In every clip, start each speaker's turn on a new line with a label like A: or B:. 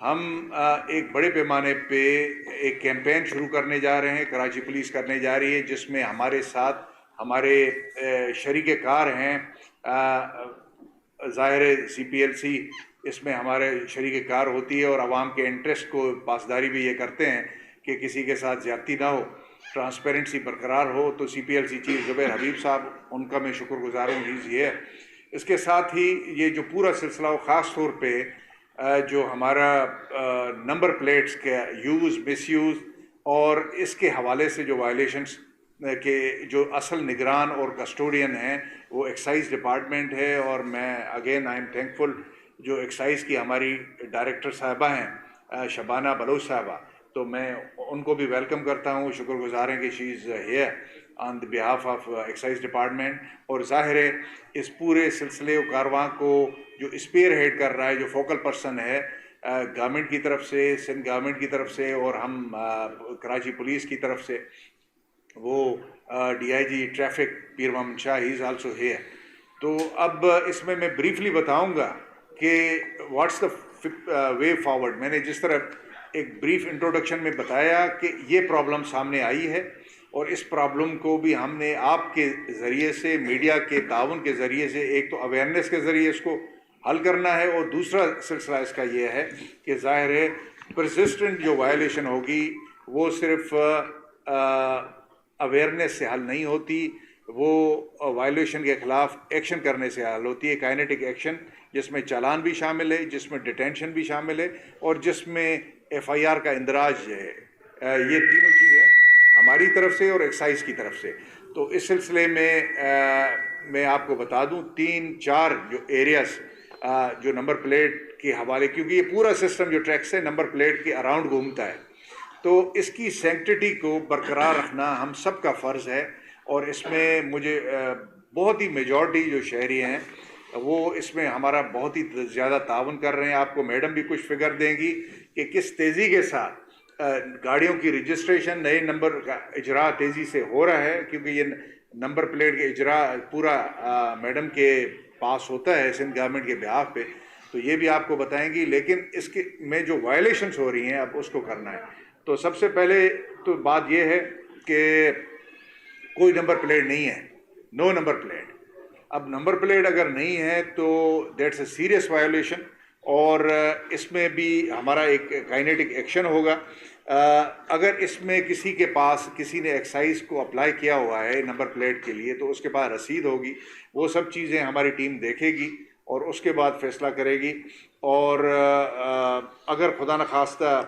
A: ہم ایک بڑے پیمانے پہ ایک کیمپین شروع کرنے جا رہے ہیں، کراچی پولیس کرنے جا رہی ہے، جس میں ہمارے ساتھ ہمارے شریک کار ہیں۔ ظاہر سی پی ایل سی اس میں ہمارے شریک کار ہوتی ہے، اور عوام کے انٹرسٹ کو پاسداری بھی یہ کرتے ہیں کہ کسی کے ساتھ زیادتی نہ ہو، ٹرانسپیرنسی برقرار ہو۔ تو سی پی ایل سی چیف زبیر حبیب صاحب، ان کا میں شکر گزار ہوں، ہیز ہیئر۔ اس کے ساتھ ہی یہ جو پورا سلسلہ ہو، خاص طور پہ جو ہمارا نمبر پلیٹس کا یوز، مس یوز، اور اس کے حوالے سے جو وائلیشنس کے جو اصل نگران اور کسٹوڈین ہیں وہ ایکسائز ڈپارٹمنٹ ہے۔ اور میں اگین آئی ایم تھینکفل جو ایکسائز کی ہماری ڈائریکٹر صاحبہ ہیں شبانہ بلوچ صاحبہ، تو میں ان کو بھی ویلکم کرتا ہوں، شکر گزار ہیں کہ she is here on the behalf of excise department. اور ظاہر ہے اس پورے سلسلے و کارواں کو جو اسپیئر ہیڈ کر رہا ہے، جو فوکل پرسن ہے گورنمنٹ کی طرف سے، سندھ گورنمنٹ کی طرف سے، اور ہم کراچی پولیس کی طرف سے، وہ D I G traffic Pir Muhammad Shah, he is also here. تو اب اس میں بریفلی بتاؤں گا کہ واٹس دا وے فارورڈ۔ میں نے جس طرح ایک بریف انٹروڈکشن میں بتایا کہ یہ پرابلم سامنے آئی ہے، اور اس پرابلم کو بھی ہم نے آپ کے ذریعے سے، میڈیا کے تعاون کے ذریعے سے، ایک تو اویئرنیس کے ذریعے اس کو حل کرنا ہے، اور دوسرا سلسلہ اس کا یہ ہے کہ ظاہر ہے پرسسٹنٹ جو وائلیشن ہوگی وہ صرف اویئرنیس سے حل نہیں ہوتی، وہ وائلیشن کے خلاف ایکشن کرنے سے حل ہوتی ہے، کائنیٹک ایکشن، جس میں چالان بھی شامل ہے، جس میں ڈیٹینشن بھی شامل ہے، اور جس میں ایف آئی آر کا اندراج ہے۔ یہ تینوں چیزیں ہماری طرف سے اور ایکسائز کی طرف سے۔ تو اس سلسلے میں آپ کو بتا دوں 3-4 جو ایریاز جو نمبر پلیٹ کے حوالے، کیونکہ یہ پورا سسٹم جو ٹریکس ہے نمبر پلیٹ کے اراؤنڈ گھومتا ہے، تو اس کی سینکٹیٹی کو برقرار رکھنا ہم سب کا فرض ہے۔ اور اس میں مجھے بہت ہی میجورٹی جو شہری ہیں وہ اس میں ہمارا بہت ہی زیادہ تعاون کر رہے ہیں۔ آپ کو میڈم بھی کچھ فگر دیں گی کہ کس تیزی کے ساتھ گاڑیوں کی رجسٹریشن، نئے نمبر کا اجراء تیزی سے ہو رہا ہے، کیونکہ یہ نمبر پلیٹ کے اجراء پورا میڈم کے پاس ہوتا ہے سندھ گورنمنٹ کے بہاف پہ، تو یہ بھی آپ کو بتائیں گی۔ لیکن اس کے میں جو وائلیشنس ہو رہی ہیں اب اس کو کرنا ہے۔ تو سب سے پہلے تو بات یہ ہے کہ کوئی نمبر پلیٹ نہیں ہے، نو نمبر پلیٹ۔ اب نمبر پلیٹ اگر نہیں ہے تو دیٹس اے سیریس وائلیشن، اور اس میں بھی ہمارا ایک کائنیٹک ایکشن ہوگا۔ اگر اس میں کسی کے پاس، کسی نے ایکسائز کو اپلائی کیا ہوا ہے نمبر پلیٹ کے لیے، تو اس کے پاس رسید ہوگی، وہ سب چیزیں ہماری ٹیم دیکھے گی اور اس کے بعد فیصلہ کرے گی۔ اور اگر خدا نخواستہ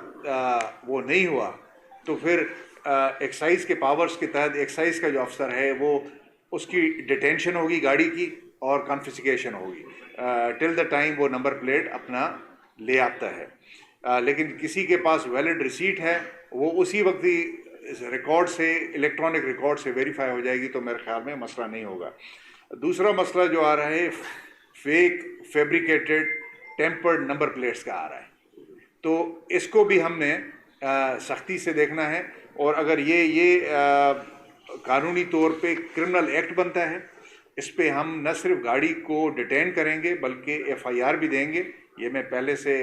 A: وہ نہیں ہوا تو پھر ایکسائز کے پاورز کے تحت ایکسائز کا جو افسر ہے وہ اس کی ڈیٹینشن ہوگی گاڑی کی، اور کنفسکیشن ہوگی ٹل دا ٹائم وہ نمبر پلیٹ اپنا لے آتا ہے۔ لیکن کسی کے پاس ویلڈ ریسیٹ ہے، وہ اسی وقت ہی ریکارڈ سے، الیکٹرانک ریکارڈ سے ویریفائی ہو جائے گی، تو میرے خیال میں مسئلہ نہیں ہوگا۔ دوسرا مسئلہ جو آ رہا ہے fake, fabricated, tempered number plates کا آ رہا ہے، تو اس کو بھی ہم نے سختی سے دیکھنا ہے۔ اور اگر یہ قانونی طور پہ کرمنل ایکٹ بنتا ہے، اس پہ ہم نہ صرف گاڑی کو ڈیٹین کریں گے بلکہ ایف آئی آر بھی دیں گے۔ یہ میں پہلے سے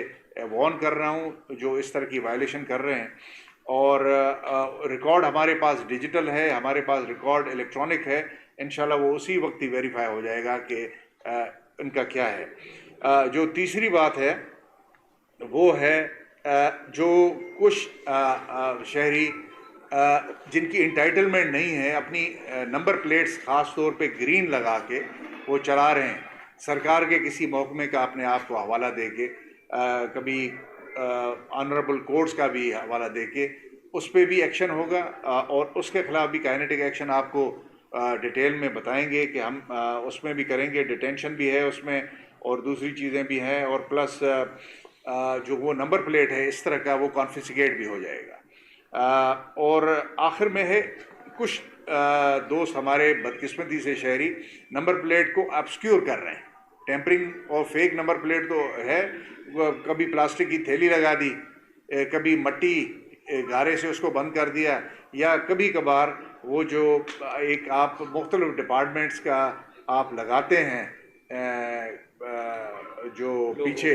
A: وارن کر رہا ہوں جو اس طرح کی وائلیشن کر رہے ہیں۔ اور ریکارڈ ہمارے پاس ڈیجیٹل ہے، ہمارے پاس ریکارڈ الیکٹرانک ہے، انشاءاللہ وہ اسی وقت ہی ویریفائی ہو جائے گا کہ ان کا کیا ہے۔ جو تیسری بات ہے وہ ہے جو کچھ شہری جن کی انٹائٹلمنٹ نہیں ہے، اپنی نمبر پلیٹس خاص طور پہ گرین لگا کے وہ چلا رہے ہیں، سرکار کے کسی محکمے کا اپنے آپ کو حوالہ دے کے، کبھی آنریبل کورٹس کا بھی حوالہ دے کے، اس پہ بھی ایکشن ہوگا، اور اس کے خلاف بھی کائنیٹک ایکشن آپ کو ڈیٹیل میں بتائیں گے کہ ہم اس میں بھی کریں گے۔ ڈیٹینشن بھی ہے اس میں، اور دوسری چیزیں بھی ہیں، اور پلس جو وہ نمبر پلیٹ ہے اس طرح کا وہ کانفسکیٹ بھی ہو جائے گا۔ اور آخر میں ہے کچھ دوست ہمارے بدقسمتی سے شہری نمبر پلیٹ کو آبسکیور کر رہے ہیں۔ ٹیمپرنگ اور فیک نمبر پلیٹ تو ہے، کبھی پلاسٹک کی تھیلی لگا دی، کبھی مٹی گارے سے اس کو بند کر دیا، یا کبھی کبھار وہ جو ایک آپ مختلف ڈپارٹمنٹس کا آپ لگاتے ہیں جو پیچھے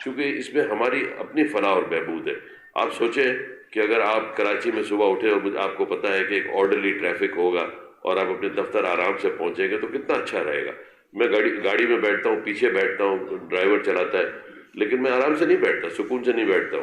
B: چونکہ اس میں ہماری اپنی فلاح اور بہبود ہے. آپ سوچیں کہ اگر آپ کراچی میں صبح اٹھے اور آپ کو پتہ ہے کہ ایک آرڈرلی ٹریفک ہوگا اور آپ اپنے دفتر آرام سے پہنچیں گے تو کتنا اچھا رہے گا. میں گاڑی میں بیٹھتا ہوں، پیچھے بیٹھتا ہوں، ڈرائیور چلاتا ہے، لیکن میں آرام سے نہیں بیٹھتا، سکون سے نہیں بیٹھتا ہوں.